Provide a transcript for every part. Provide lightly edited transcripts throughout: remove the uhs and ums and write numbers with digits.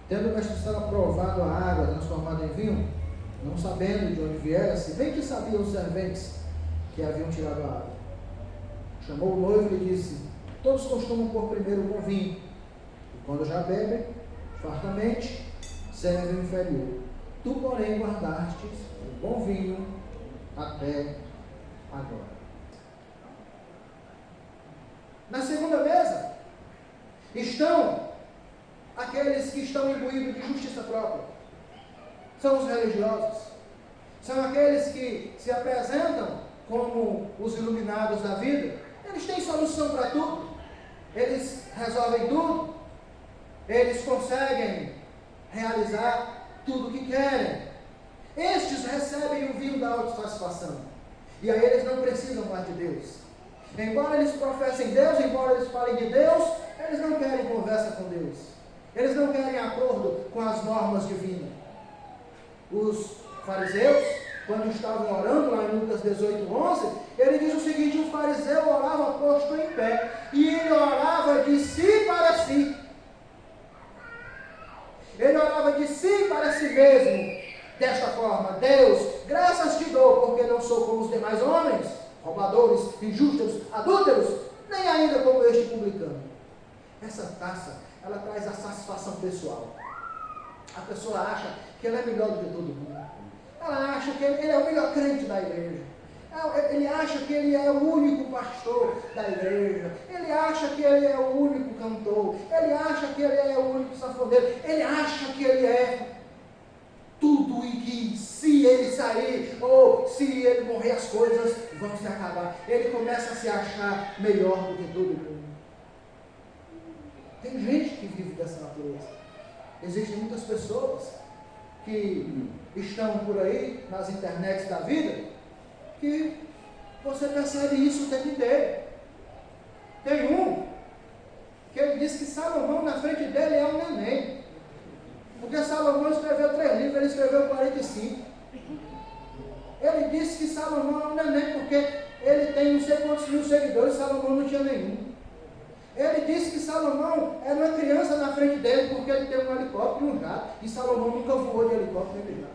tendo o mestre Sala provado a água transformada em vinho, não sabendo de onde viera, se bem que sabiam os serventes que haviam tirado a água. Chamou o noivo e lhe disse: todos costumam pôr primeiro o bom vinho, e quando já bebem fartamente, servem o inferior. Tu, porém, guardastes o bom vinho até agora. Na segunda mesa estão aqueles que estão imbuídos de justiça própria. São os religiosos. São aqueles que se apresentam como os iluminados da vida. Eles têm solução para tudo. Eles resolvem tudo. Eles conseguem realizar tudo o que querem. Estes recebem o vinho da autossatisfação. E aí eles não precisam mais de Deus. Embora eles professem Deus, embora eles falem de Deus, eles não querem conversa com Deus. Eles não querem acordo com as normas divinas. Os fariseus, quando estavam orando, lá em Lucas 18:11, ele diz o seguinte: o fariseu orava posto em pé, e ele orava de si para si. Ele orava de si para si mesmo, desta forma: Deus, graças te dou, porque não sou como os demais homens, roubadores, injustos, adúlteros, nem ainda como este publicano. Essa taça, ela traz a satisfação pessoal. A pessoa acha que ela é melhor do que todo mundo. Ela acha que ele é o melhor crente da igreja. Ele acha que ele é o único pastor da igreja. Ele acha que ele é o único cantor. Ele acha que ele é o único sanfoneiro. Ele acha que ele é tudo, e que se ele sair ou se ele morrer, as coisas vão se acabar. Ele começa a se achar melhor do que todo mundo. Tem gente que vive dessa natureza. Existem muitas pessoas que estão por aí nas internets da vida, que você percebe isso o tempo inteiro. Tem um que ele disse que Salomão na frente dele é um neném, porque Salomão escreveu 3 livros, ele escreveu 45. Ele disse que Salomão é um neném porque ele tem não sei quantos mil seguidores, Salomão não tinha nenhum. Ele disse que Salomão era uma criança na frente dele porque ele tem um helicóptero e um jato, e Salomão nunca voou de helicóptero nem de jato.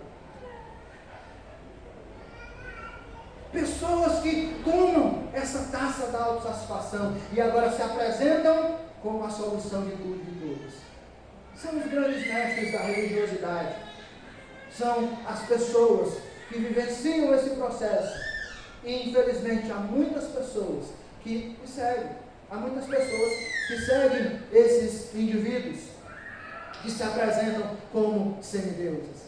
Pessoas que tomam essa taça da autossatisfação e agora se apresentam como a solução de tudo e de todos. São os grandes mestres da religiosidade. São as pessoas que vivenciam esse processo. E infelizmente há muitas pessoas que o seguem. Há muitas pessoas que seguem esses indivíduos, que se apresentam como semideuses.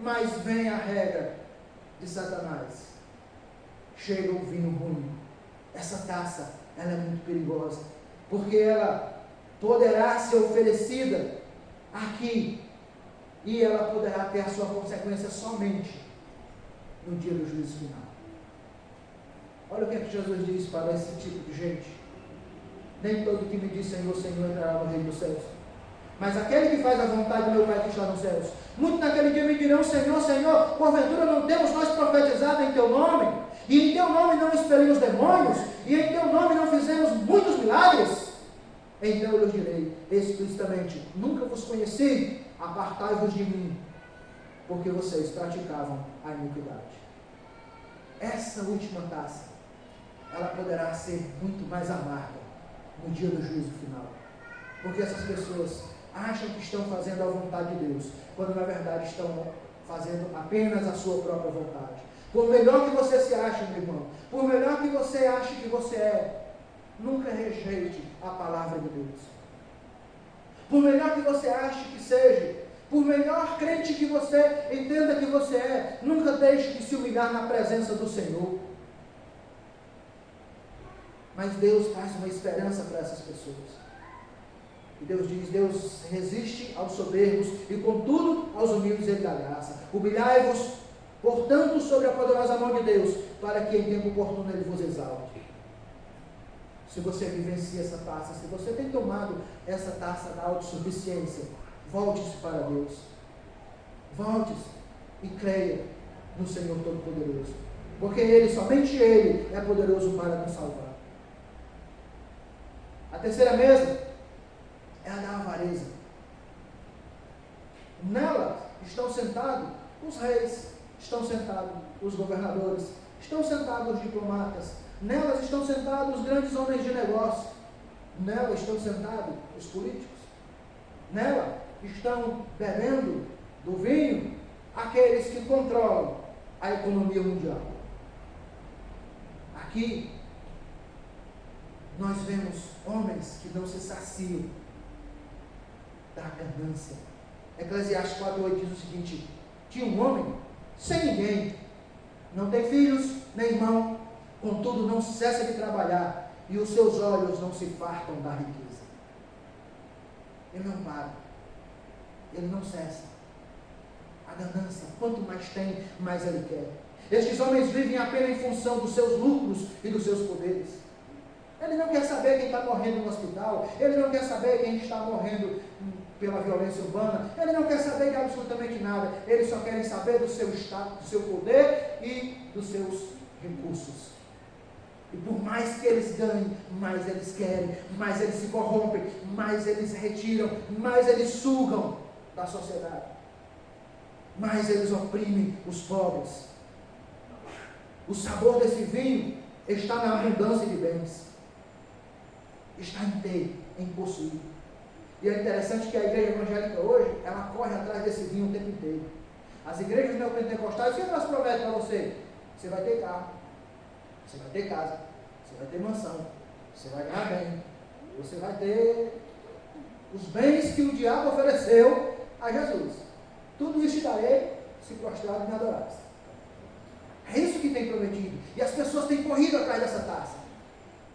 Mas vem a regra de Satanás. Chega o vinho ruim. Essa taça, ela é muito perigosa, porque ela poderá ser oferecida aqui, e ela poderá ter a sua consequência somente no dia do juízo final. Olha o que é que Jesus diz para esse tipo de gente: nem todo que me diz Senhor, Senhor entrará no reino dos céus, mas aquele que faz a vontade do meu Pai que está nos céus. Muitos naquele dia me dirão: Senhor, Senhor, porventura não temos nós profetizado em teu nome, e em teu nome não expelimos demônios, e em teu nome não fizemos muitos milagres? Então eu lhes direi explicitamente: nunca vos conheci, apartai-vos de mim, porque vocês praticavam a iniquidade. Essa última taça, ela poderá ser muito mais amarga no dia do juízo final, porque essas pessoas acham que estão fazendo a vontade de Deus, quando na verdade estão fazendo apenas a sua própria vontade. Por melhor que você se ache, meu irmão, por melhor que você ache que você é, nunca rejeite a palavra de Deus. Por melhor que você ache que seja, por melhor crente que você entenda que você é, nunca deixe de se humilhar na presença do Senhor. Mas Deus traz uma esperança para essas pessoas. E Deus diz: Deus resiste aos soberbos e contudo aos humildes Ele dá graça. Humilhai-vos, portanto, sobre a poderosa mão de Deus, para que em tempo oportuno Ele vos exalte. Se você vivencia essa taça, se você tem tomado essa taça da autossuficiência, volte-se para Deus. Volte-se e creia no Senhor Todo-Poderoso, porque Ele, somente Ele, é poderoso para nos salvar. A terceira mesa é a da avareza. Nela estão sentados os reis, estão sentados os governadores, estão sentados os diplomatas, nelas estão sentados os grandes homens de negócio, nela estão sentados os políticos, nela estão bebendo do vinho aqueles que controlam a economia mundial. Aqui nós vemos homens que não se saciam da ganância. Eclesiastes 4:8 diz o seguinte: tinha um homem sem ninguém, não tem filhos nem irmão, contudo não cessa de trabalhar, e os seus olhos não se fartam da riqueza. Ele não para, ele não cessa. A ganância, quanto mais tem, mais ele quer. Estes homens vivem apenas em função dos seus lucros e dos seus poderes. Ele não quer saber quem está morrendo no hospital, ele não quer saber quem está morrendo pela violência urbana, ele não quer saber de absolutamente nada, eles só querem saber do seu status, do seu poder e dos seus recursos. E por mais que eles ganhem, mais eles querem, mais eles se corrompem, mais eles retiram, mais eles sugam da sociedade, mais eles oprimem os pobres. O sabor desse vinho está na abundância de bens, está em ter, em possuir. E é interessante que a igreja evangélica hoje, ela corre atrás desse vinho o tempo inteiro. As igrejas neopentecostais, o que elas prometem para você? Você vai ter carro, você vai ter casa, você vai ter mansão, você vai ganhar bem, você vai ter os bens que o diabo ofereceu a Jesus. Tudo isso te darei se prostrado me adorares. É isso que tem prometido. E as pessoas têm corrido atrás dessa taça.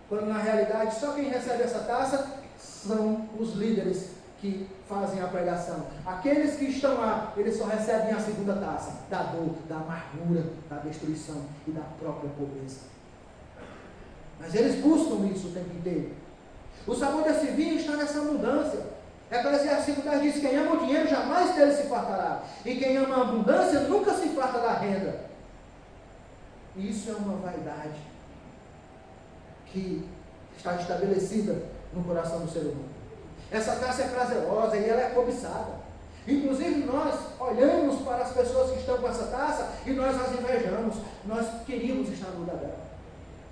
Quando na realidade só quem recebe essa taça são os líderes que fazem a pregação. Aqueles que estão lá, eles só recebem a segunda taça, da dor, da amargura, da destruição e da própria pobreza. Mas eles buscam isso o tempo inteiro. O sabor desse vinho está nessa abundância. Eclesiastes 5:10 diz: quem ama o dinheiro jamais dele se fartará, e quem ama a abundância nunca se farta da renda. E isso é uma vaidade que está estabelecida no coração do ser humano. Essa taça é prazerosa e ela é cobiçada. Inclusive nós olhamos para as pessoas que estão com essa taça e nós as invejamos. Nós queríamos estar no lugar dela.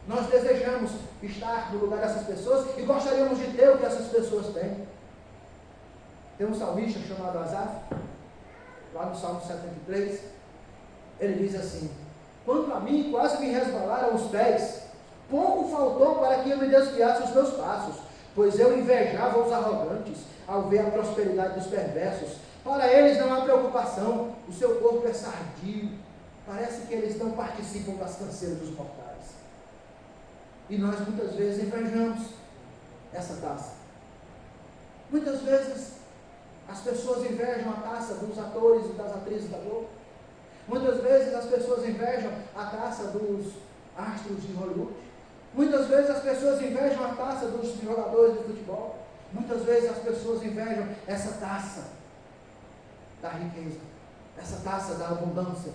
Nós desejamos estar no lugar dessas pessoas e gostaríamos de ter o que essas pessoas têm. Tem um salmista chamado Asaf, lá no Salmo 73, ele diz assim: quanto a mim, quase me resbalaram os pés, pouco faltou para que eu me desviasse os meus passos, pois eu invejava os arrogantes, ao ver a prosperidade dos perversos. Para eles não há preocupação, o seu corpo é sadio, parece que eles não participam das canseiras dos mortais. E nós muitas vezes invejamos essa taça. Muitas vezes as pessoas invejam a taça dos atores e das atrizes da Globo. Muitas vezes as pessoas invejam a taça dos astros de Hollywood. Muitas vezes as pessoas invejam a taça dos jogadores de futebol. Muitas vezes as pessoas invejam essa taça da riqueza, essa taça da abundância.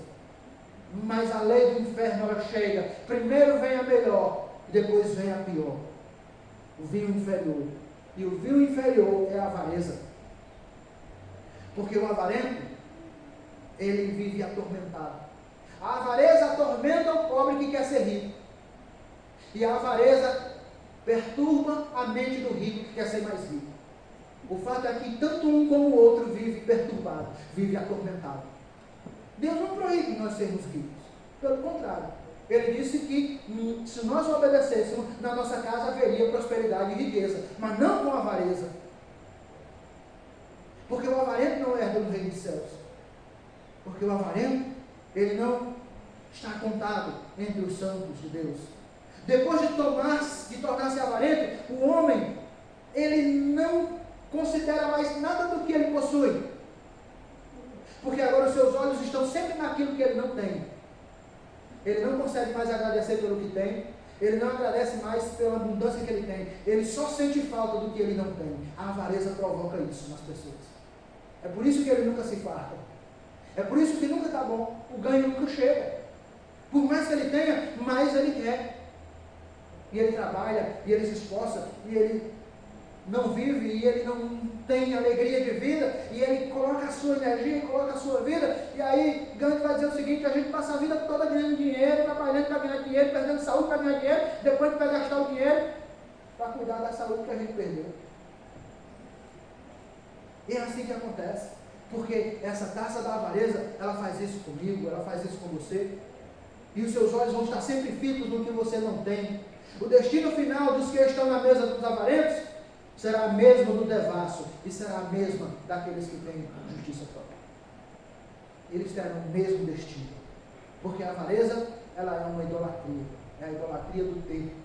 Mas a lei do inferno, ela chega, primeiro vem a melhor, e depois vem a pior, o vinho inferior. E o vinho inferior é a avareza. Porque o avarento, ele vive atormentado. A avareza atormenta o pobre que quer ser rico. E a avareza perturba a mente do rico que quer ser mais rico. O fato é que tanto um como o outro vive perturbado, vive atormentado. Deus não proíbe nós sermos ricos. Pelo contrário, Ele disse que se nós o obedecêssemos, na nossa casa haveria prosperidade e riqueza, mas não com avareza. Porque o avarento não herda no reino dos céus. Porque o avarento, ele não está contado entre os santos de Deus. Depois de tornar-se avarento, o homem, ele não considera mais nada do que ele possui. Porque agora os seus olhos estão sempre naquilo que ele não tem. Ele não consegue mais agradecer pelo que tem. Ele não agradece mais pela abundância que ele tem. Ele só sente falta do que ele não tem. A avareza provoca isso nas pessoas. É por isso que ele nunca se farta. É por isso que nunca está bom. O ganho nunca chega. Por mais que ele tenha, mais ele quer. E ele trabalha, e ele se esforça, e ele não vive e ele não tem alegria de vida, e ele coloca a sua energia, coloca a sua vida, e aí Gandhi vai dizer o seguinte: a gente passa a vida toda ganhando dinheiro, trabalhando para ganhar dinheiro, perdendo saúde para ganhar dinheiro, depois a gente vai gastar o dinheiro para cuidar da saúde que a gente perdeu. E é assim que acontece, porque essa taça da avareza, ela faz isso comigo, ela faz isso com você, e os seus olhos vão estar sempre fitos no que você não tem. O destino final dos que estão na mesa dos avarentos será a mesma do devasso, e será a mesma daqueles que têm justiça própria. Eles terão o mesmo destino, porque a avareza, ela é uma idolatria, é a idolatria do ter.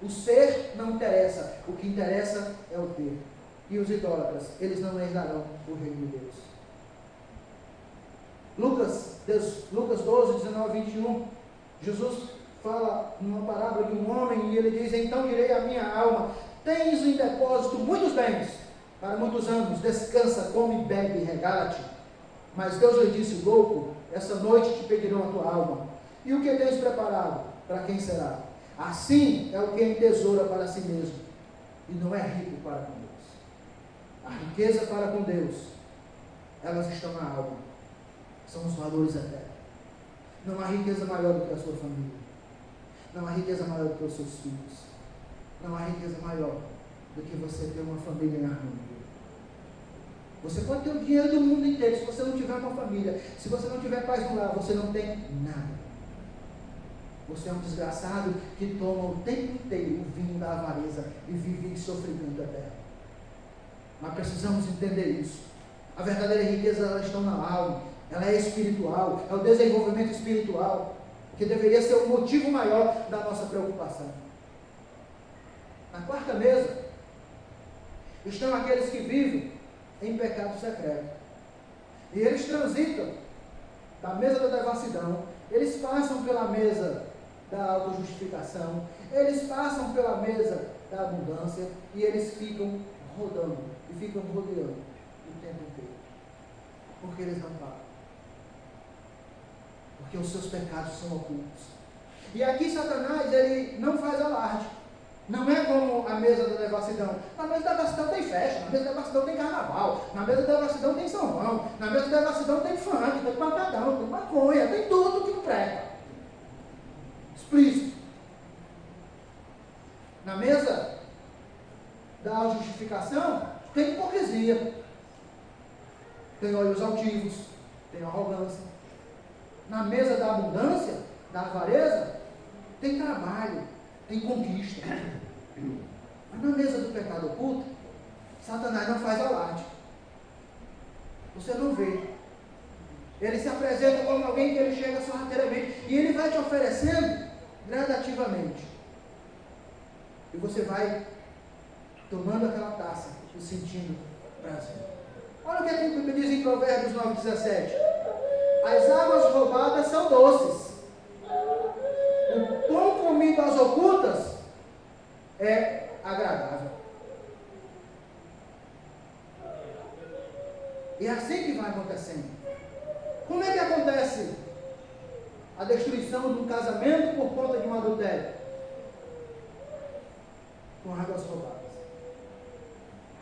O ser não interessa, o que interessa é o ter. E os idólatras, eles não herdarão o reino de Deus. Lucas 12, 19, 21, Jesus fala numa parábola de um homem, e ele diz: então direi à minha alma, tens em depósito muitos bens, para muitos anos, descansa, come, bebe, regala-te. Mas Deus lhe disse: louco, essa noite te pedirão a tua alma, e o que tens preparado, para quem será? Assim é o que entesoura para si mesmo, e não é rico para com Deus. A riqueza para com Deus, elas estão na alma, são os valores eternos. Não há riqueza maior do que a sua família, não há riqueza maior do que os seus filhos, não há riqueza maior do que você ter uma família em harmonia. Você pode ter o dinheiro do mundo inteiro, se você não tiver uma família, se você não tiver paz no lar, você não tem nada. Você é um desgraçado que toma o tempo inteiro o vinho da avareza e vive em sofrimento eterno. Mas precisamos entender isso. A verdadeira riqueza, ela está na alma, ela é espiritual, é o desenvolvimento espiritual, que deveria ser o motivo maior da nossa preocupação. Na quarta mesa, estão aqueles que vivem em pecado secreto. E eles transitam da mesa da devassidão, eles passam pela mesa da autojustificação, eles passam pela mesa da abundância, e eles ficam rodando, e ficam rodeando o tempo inteiro. Porque eles não param. Porque os seus pecados são ocultos. E aqui Satanás, ele não faz alarde. Não é como a mesa da devassidão. Na mesa da devassidão tem festa, na mesa da devassidão tem carnaval, na mesa da devassidão tem São João, na mesa da devassidão tem funk, tem pancadão, tem maconha, tem tudo que prega. Explícito. Na mesa da justificação tem hipocrisia, tem olhos altivos, tem arrogância. Na mesa da abundância, da avareza, tem trabalho, tem conquista. Mas na mesa do pecado oculto, Satanás não faz alarde. Você não vê. Ele se apresenta como alguém que ele chega sorrateiramente, e ele vai te oferecendo gradativamente. E você vai tomando aquela taça e sentindo prazer. Olha o que a Bíblia diz em Provérbios 9,17. As águas roubadas são doces. O pão comido às ocultas é agradável. E é assim que vai acontecendo. Como é que acontece a destruição de um casamento por conta de um adultério? Com águas roubadas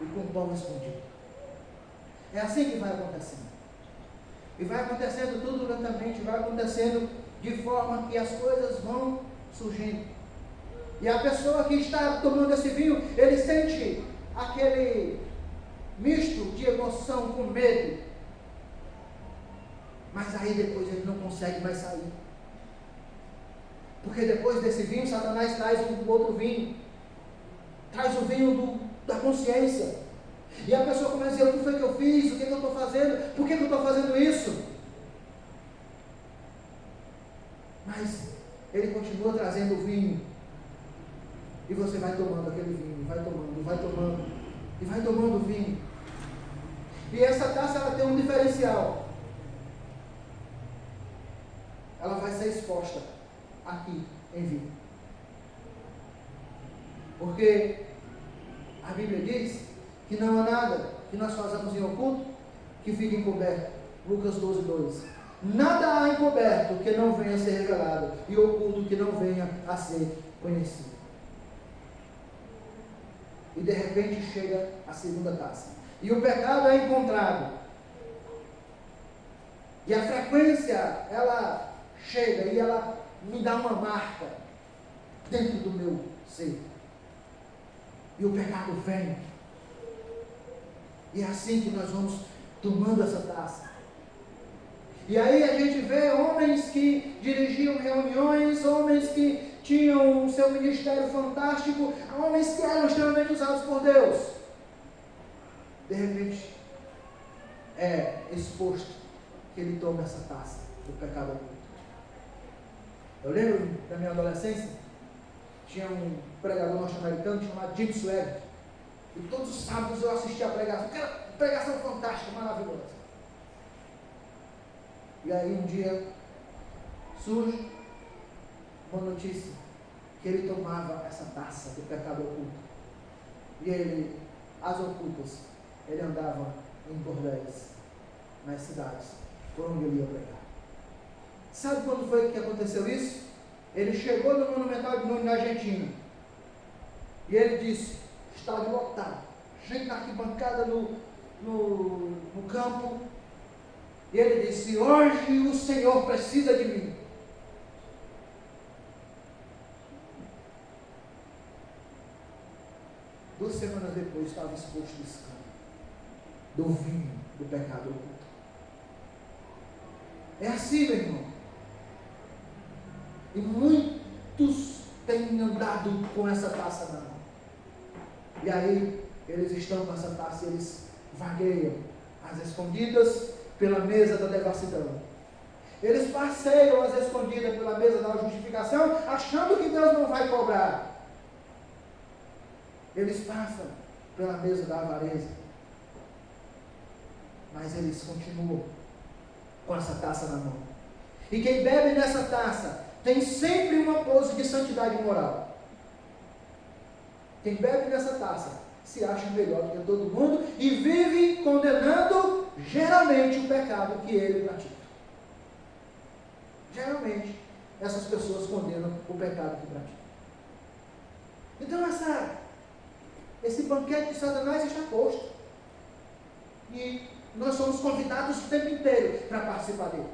e com pão escondido. É assim que vai acontecendo. E vai acontecendo tudo lentamente, vai acontecendo de forma que as coisas vão surgindo. E a pessoa que está tomando esse vinho, ele sente aquele misto de emoção com medo. Mas aí depois ele não consegue mais sair. Porque depois desse vinho, Satanás traz um outro vinho. Traz o vinho da consciência. E a pessoa começa a dizer: o que foi que eu fiz? O que eu estou fazendo? Por que eu estou fazendo isso? Mas ele continua trazendo o vinho. E você vai tomando aquele vinho, vai tomando, vai tomando, e vai tomando o vinho. E essa taça, ela tem um diferencial. Ela vai ser exposta aqui em vinho. Porque a Bíblia diz que não há nada que nós façamos em oculto que fique encoberto. Lucas 12:2. Nada há encoberto que não venha a ser revelado, e oculto que não venha a ser conhecido. E de repente chega a segunda taça. E o pecado é encontrado. E a frequência, ela chega e ela me dá uma marca dentro do meu ser. E o pecado vem. E é assim que nós vamos tomando essa taça. E aí a gente vê homens que dirigiam reuniões, homens que tinham o seu ministério fantástico, homens que eram extremamente usados por Deus. De repente, é exposto que ele toma essa taça do pecado oculto. Eu lembro da minha adolescência, tinha um pregador norte-americano chamado Jim Swaggart, e todos os sábados eu assistia a pregação, aquela pregação fantástica, maravilhosa. E aí um dia surge uma notícia que ele tomava essa taça do pecado oculto. E ele, às ocultas, ele andava em bordéis nas cidades por onde ele ia pregar. Sabe quando foi que aconteceu isso? Ele chegou no Monumental de Nunes, na Argentina, e ele disse: estádio lotado, gente na arquibancada no campo. E ele disse: hoje o Senhor precisa de mim. Duas semanas depois estava exposto do escândalo, do vinho, do pecado oculto. É assim, meu irmão. E muitos têm andado com essa taça na mão. E aí, eles estão com essa taça e eles vagueiam às escondidas pela mesa da devassidão. Eles passeiam às escondidas pela mesa da justificação, achando que Deus não vai cobrar. Eles passam pela mesa da avareza, mas eles continuam com essa taça na mão. E quem bebe nessa taça tem sempre uma pose de santidade moral. Quem bebe nessa taça se acha melhor do que todo mundo e vive condenando geralmente o pecado que ele pratica. Geralmente essas pessoas condenam o pecado que praticam. Então esse banquete de Satanás está posto. E nós somos convidados o tempo inteiro para participar dele.